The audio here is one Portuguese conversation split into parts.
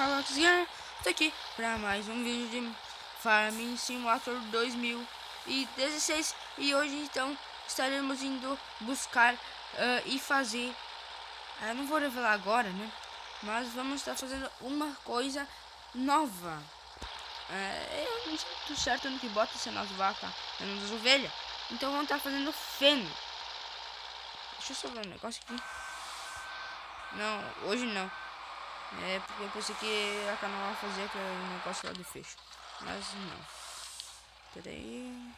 Fala, Luciano, tô aqui para mais um vídeo de Farming Simulator 2016 e hoje então estaremos indo buscar e fazer, não vou revelar agora, né, mas vamos estar fazendo uma coisa nova. Eu não sei tudo certo no que bota essa nas vacas, nas ovelhas, então vamos estar fazendo feno. Deixa eu só ver um negócio aqui. Não, hoje não. Porque eu pensei que a canal fazia aquele negócio lá de fecho. Mas não. Pera aí.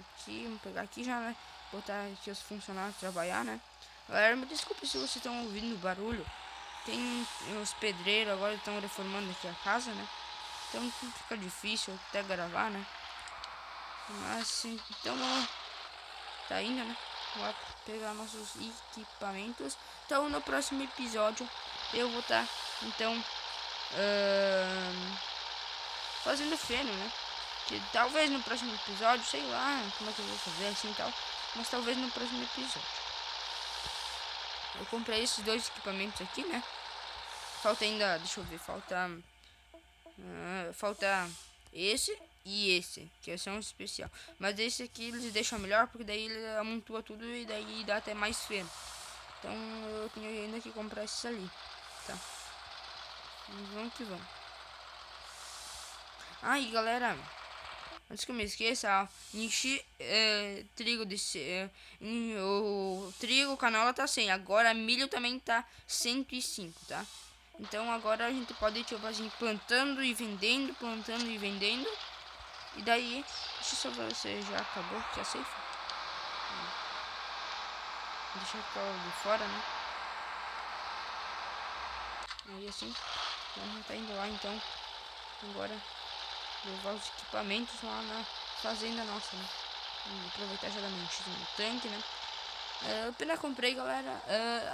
Aqui, vamos pegar aqui já, né? Botar aqui os funcionários trabalhar, né? Galera, me desculpe se vocês estão ouvindo barulho. Tem os pedreiros agora estão reformando aqui a casa, né? Então fica difícil até gravar, né? Mas então vamos. Tá indo, né? Vamos pegar nossos equipamentos. Então no próximo episódio eu vou estar então fazendo feno, né? Que talvez no próximo episódio, sei lá como é que eu vou fazer assim e tal, mas talvez no próximo episódio. Eu comprei esses dois equipamentos aqui, né? Falta ainda, deixa eu ver, falta esse e esse, que são especial. Mas esse aqui eles deixam melhor, porque daí ele amontoa tudo e daí dá até mais feno. Então eu tenho ainda que comprar esses ali, tá? Vamos que vamos. Aí galera, antes que eu me esqueça, ó, enchi trigo o trigo, canola tá 100, agora milho também tá 105, tá? Então agora a gente pode tipo assim, plantando e vendendo, e daí, deixa eu só ver se já acabou que a ceifa. Deixa eu ficar de fora, né? Aí assim, a gente tá indo lá então, agora levar os equipamentos lá na fazenda nossa, né? Aproveitar já dar no tanque, né? Apenas comprei, galera.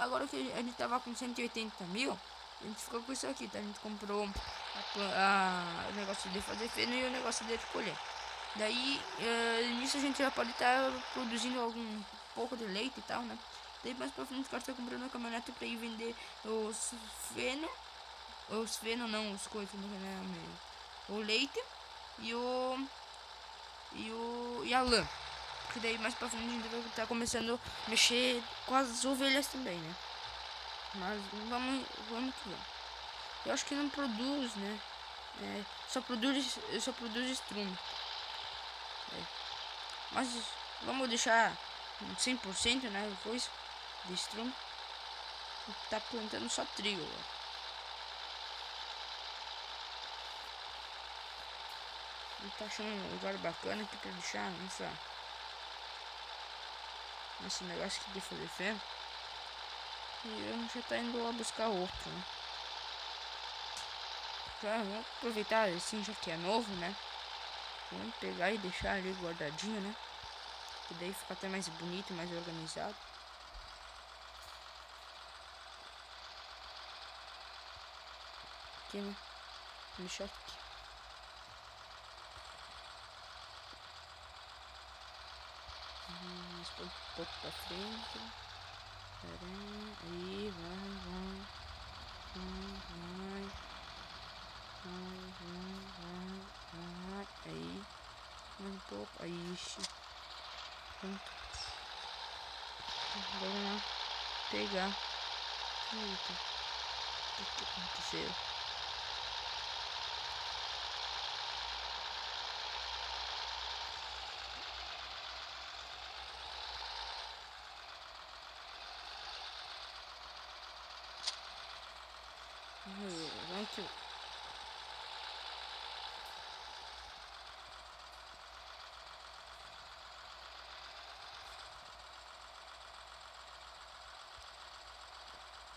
Agora que a gente tava com 180 mil, a gente ficou com isso aqui, tá? A gente comprou o negócio de fazer feno e o negócio de colher. Daí, nisso a gente já pode estar produzindo algum pouco de leite e tal, né? Daí mais pra frente, o cara tá comprando uma caminhonete pra ir vender os feno não, os coisas, né? O leite e a lã. Porque daí mais pra frente a gente vai estar começando a mexer com as ovelhas também, né? Mas vamos que vamos. Eu acho que não produz, né? Só produz estrume. Mas vamos deixar 100%, né? Depois de estrume. Tá plantando só trigo agora. Ele tá achando um lugar bacana aqui pra deixar nesse negócio aqui de fazer feno. E eu já tá indo lá buscar outro, né? Já vamos aproveitar assim, já que é novo, né? Vamos pegar e deixar ali guardadinho, né? Que daí fica até mais bonito e mais organizado. Aqui, né? Vou deixar aqui. Um pouco pra frente. Aí, vai. Aí, mais um pouco. Aí, ixi. Pronto. Vamos lá pegar. Eita. O que aconteceu? Vamos que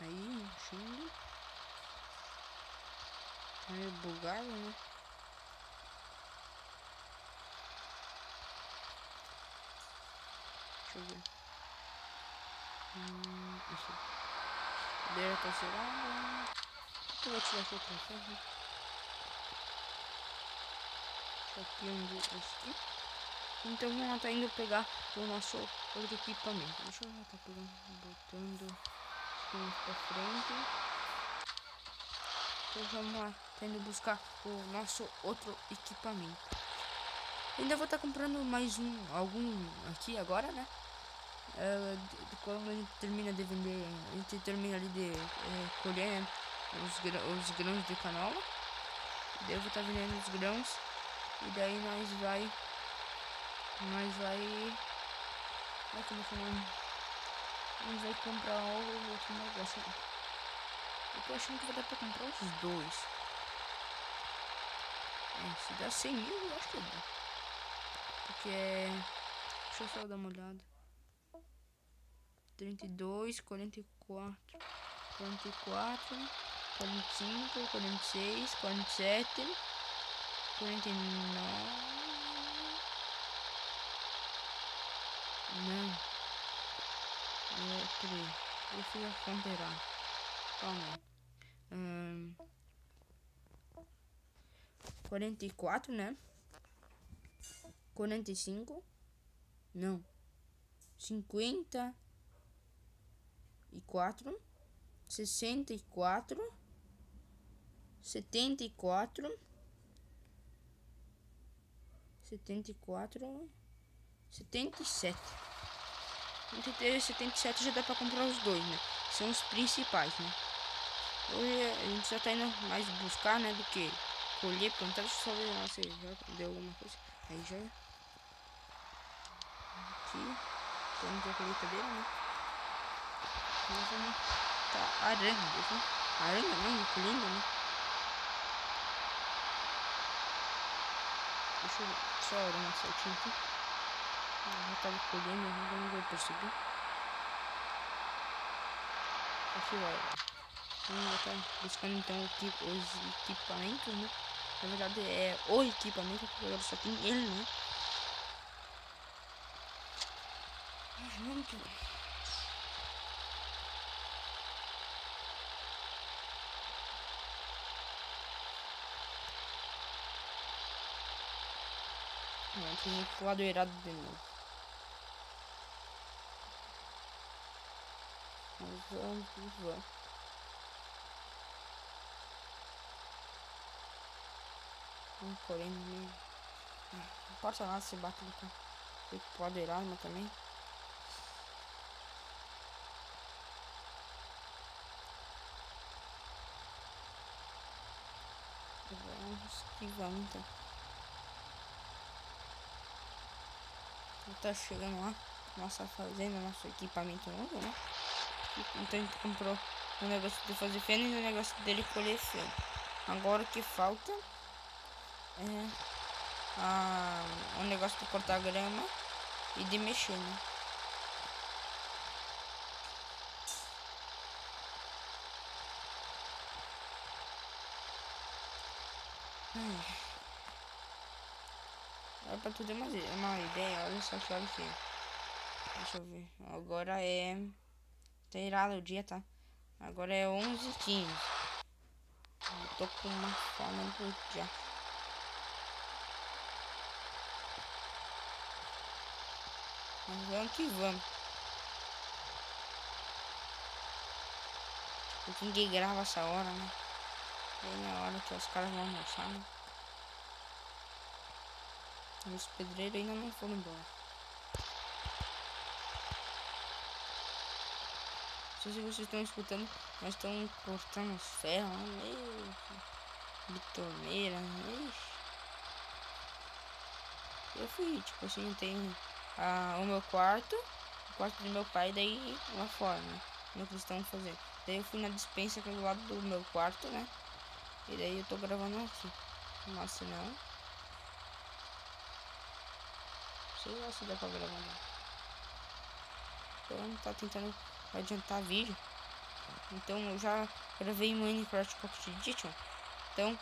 aí, enchendo. Tá meio bugado, né? Deixa eu ver. Isso. Cadeira tá zerada. Eu vou tirar aqui outra ferro. Deixa aqui um aqui. Então ela tá indo pegar o nosso outro equipamento. Deixa eu já tá pegando, botando os pra frente. Então vamos lá, tá indo buscar o nosso outro equipamento. Ainda vou estar comprando mais algum aqui agora, né? Quando a gente termina de vender, a gente termina ali de colher, né, os grãos de canola. Daí eu vou estar vendendo os grãos. E daí nós vai. Como é que é o nome? Nós vai comprar outro negócio. Eu tô achando que vai dar pra comprar os dois. Se dá 100 mil, eu acho que dá. Porque deixa eu só dar uma olhada. 32, 44, 44, 45, 46, 47, 49. Não. Peraí. Eu fiz a conta errada. Calma aí. 44, né? 45. Não. 50. E 4, 64, 74, 74, 77. 73 e 77 já dá pra comprar os dois, né? São os principais, né? Hoje a gente já tá indo mais buscar, né? Do que colher, plantar. Deixa eu só ver se já deu alguma coisa. Aí já. Aqui. Temos a colheitadeira, né? Nós vamos tá arando, né? Arando não, colhendo, né? Deixa eu só arando certinho aqui. Eu já tava colhendo, não vou perceber. Aqui vai. Vamos estar buscando então os equipamentos, né? Na verdade é o equipamento, porque agora só tem ele, né? Vamos que vai. Tem pro lado errado de novo. Mas vamos. Vamos correndo mesmo. Não pode lá se bater ali, tá? Foi pro lado errado, mas também. Vamos que vamos então. Tá chegando lá, nossa fazenda, nosso equipamento novo, né? Então a gente comprou o negócio de fazer feno e o negócio dele colher feno. Agora o que falta é o negócio de cortar grama e de mexer, né? Pra tu ter uma ideia, olha só que hora que é. Deixa eu ver. Agora tá irado o dia, tá? Agora é 11h15. Eu tô com uma fome pro dia. Mas vamos que vamos. Porque ninguém grava essa hora, né? Bem na hora que os caras vão almoçar, né? E os pedreiros ainda não foram embora. Não sei se vocês estão escutando, mas estão cortando os ferros lá, meio bitoneira, Eu fui, tipo assim, tem o meu quarto, o quarto do meu pai, daí lá fora, né? No que eles estão fazendo. Daí eu fui na dispensa que é do lado do meu quarto, né? E daí eu tô gravando aqui. Mas se não, sei lá se dá pra gravar não. Então tá tentando adiantar vídeo. Então eu já gravei Minecraft Pocket Edition. Então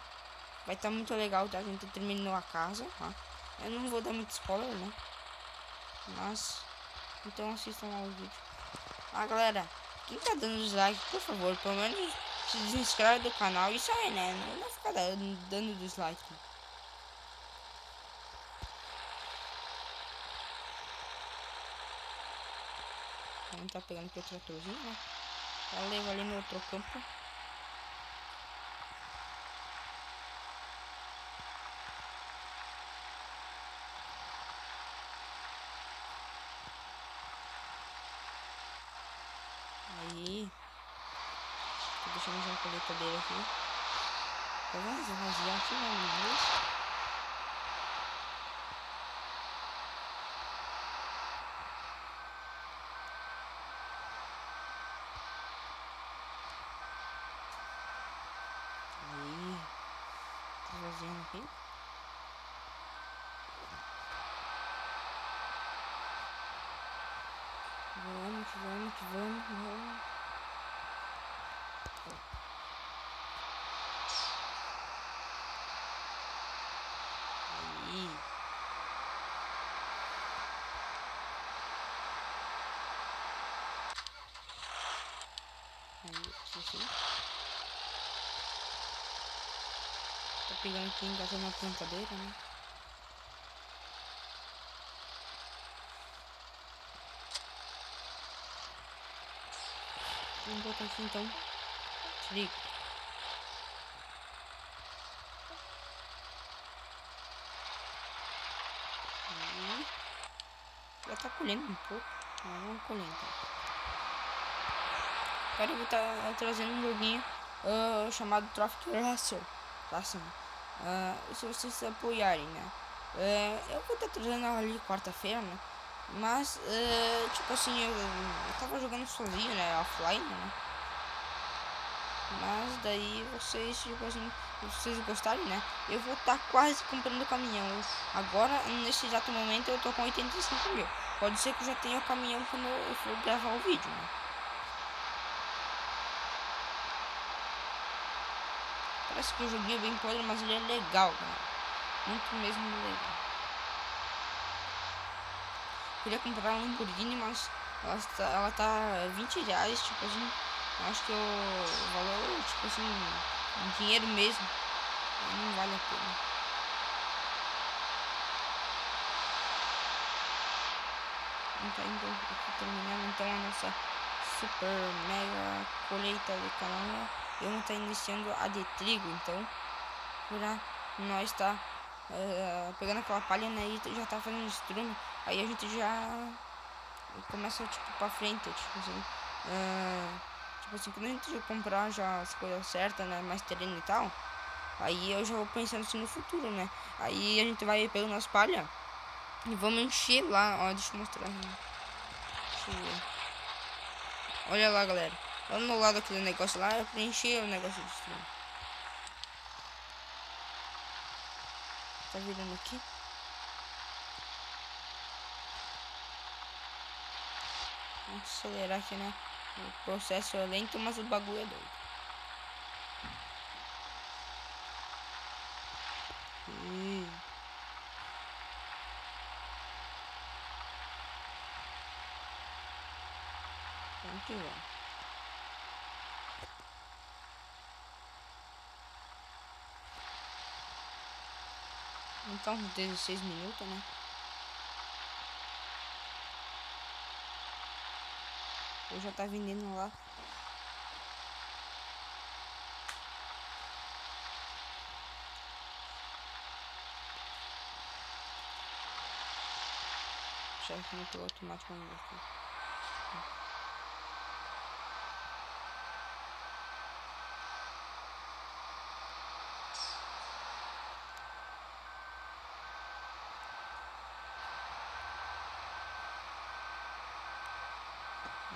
vai estar muito legal, tá? A gente terminou a casa, tá? Eu não vou dar muito spoiler, né? Mas então assistam lá o vídeo. Galera, quem tá dando dislike, por favor, pelo menos se inscreve do canal. Isso aí, né? Não vai ficar dando dislike. Vamos tá pegando aqui o tratorzinho, né? Já levo ali no outro campo. Aí. Tô deixando já a colheitadeira aqui. Então vamos esvaziar aqui, né? Aí. Tô esvaziando aqui. Vamos. Aí. Aí, assim. Tá pegando aqui, engatando uma plantadeira, né? Vamos botar aqui então. Trigo. Aí. Já tá colhendo um pouco. Vamos colher então. Agora eu vou estar trazendo um joguinho chamado Traffic Racer. Se vocês apoiarem, né? Eu vou estar trazendo ali quarta-feira, né? Mas, tipo assim, eu tava jogando sozinho, né? Offline, né? Mas daí vocês, tipo assim, se vocês gostarem, né? Eu vou estar quase comprando o caminhão. Agora, nesse exato momento, eu tô com 85 mil. Pode ser que eu já tenha o caminhão quando eu for gravar o vídeo, né? Parece que o joguinho é bem podre, mas ele é legal, galera. Muito mesmo legal. Queria comprar um Lamborghini, mas ela tá 20 reais, tipo assim. Acho que o valor, tipo assim, em dinheiro mesmo, não vale a pena. Então, aqui terminando então a nossa super mega colheita de canola. Eu vou estar iniciando a de trigo, então, pra nós tá pegando aquela palha, né, e já tá fazendo estrume. Aí a gente já começa, tipo, pra frente, tipo assim. Tipo assim, quando a gente já comprar já as coisas certas, né, mais terreno e tal, aí eu já vou pensando assim no futuro, né. Aí a gente vai pegando as palhas e vamos encher lá, ó, deixa eu mostrar. Deixa eu ver. Olha lá, galera. Lá no lado aquele negócio lá, eu preenchi o negócio de estrume. Tá virando aqui. Vamos acelerar aqui, né? O processo é lento, mas o bagulho é doido. Vamos que vamos. Então, 16 minutos, né? Eu já tá vendendo lá. Já aqui no piloto automático. Vamos ver aqui.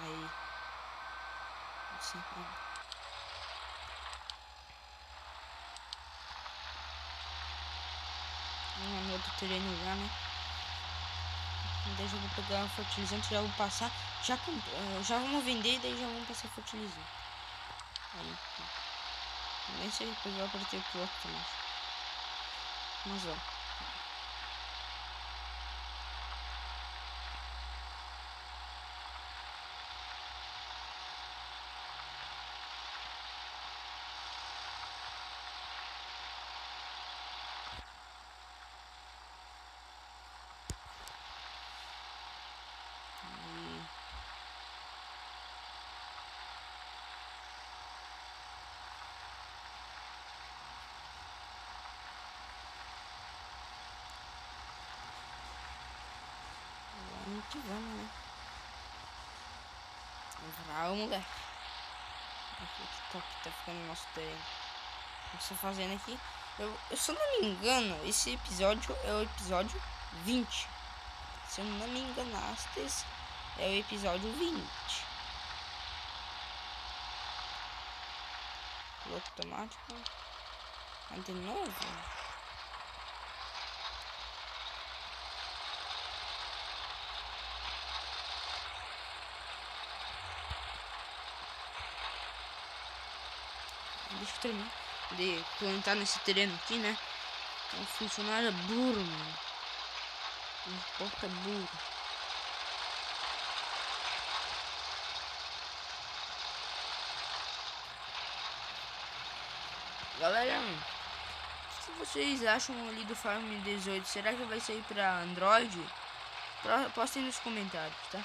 Aí. Assim, no outro terreno já, né? Daí já vou pegar o fertilizante, já vou passar. Já vamos vender e daí já vamos passar fertilizante. Aí. Nem sei depois eu apertei o piloto automático. Mas vamos. Vamos que vamos, né? Vamos, moleque. Aqui tá ficando nosso terreno. Estou fazendo aqui. Se eu não me engano, esse episódio é o episódio 20. Se eu não me enganaste, é o episódio 20. Piloto automático. De novo. Deixa eu terminar de plantar nesse terreno aqui, né? Um funcionário é burro, mano. Um porta burro. Galera, o que vocês acham ali do Farm 18? Será que vai sair pra Android? Postem nos comentários, tá?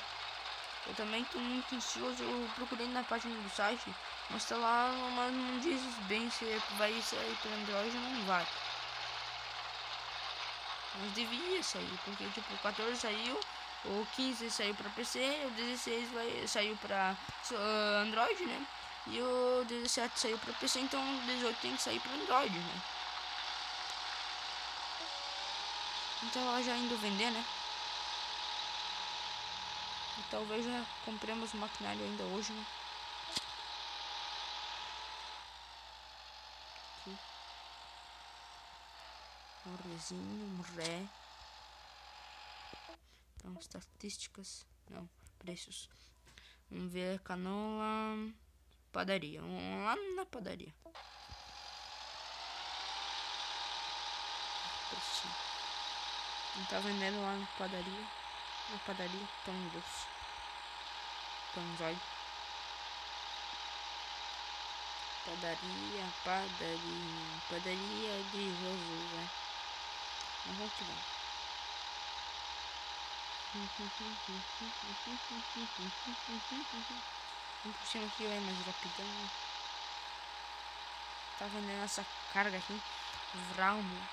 Eu também tô muito ansioso. Eu procurei na página do site, mas tá lá, mas não diz bem se vai sair para Android ou não vai. Mas devia sair, porque tipo, o 14 saiu, o 15 saiu para PC, o 16 saiu para Android, né? E o 17 saiu para PC, então o 18 tem que sair para Android, né? Então ela já indo vender, né? E talvez já compremos maquinário ainda hoje, né? Aqui. Um rezinho, um ré. Então, estatísticas. Não, preços. Vamos ver canola. Padaria. Vamos lá na padaria. Precinho. Não tá vendendo lá na padaria. Na padaria, pão doce. Pãozóio. Padaria, padaria. Padaria de Josué. Vamos que vamos. Vamos por cima aqui, vai mais rapidão. Tá vendendo essa carga aqui. Vraumo.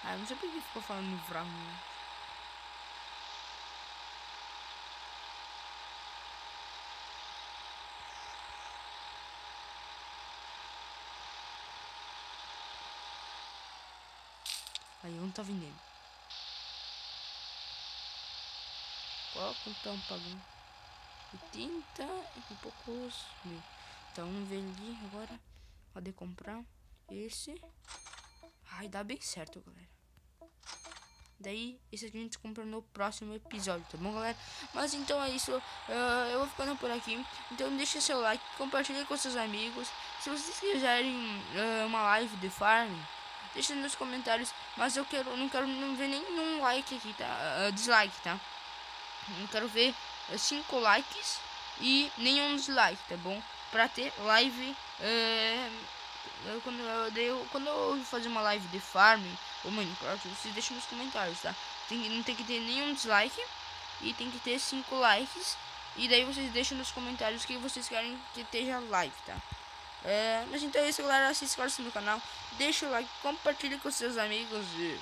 Ah, eu não sei porque ficou falando Vraumo. Aí, onde tá vendendo? Qual quanto estão pagando? 80 e poucos mil. Então, vamos ver ali agora. Pode comprar esse. Ai, dá bem certo, galera. Daí, esse aqui a gente compra no próximo episódio, tá bom, galera? Mas então é isso. Eu vou ficando por aqui. Então, deixa seu like, compartilhe com seus amigos. Se vocês quiserem uma live de farm, deixa nos comentários. Mas eu não quero ver nenhum like aqui, tá? Dislike, tá? Eu quero ver 5 likes e nenhum dislike, tá bom? Pra ter live. Quando eu fazer uma live de farm ou Minecraft, vocês deixam nos comentários, tá? Não tem que ter nenhum dislike e tem que ter 5 likes. E daí vocês deixam nos comentários que vocês querem que esteja live, tá? Mas então é isso, galera. Se inscreve no canal, deixa o like, compartilhe com seus amigos e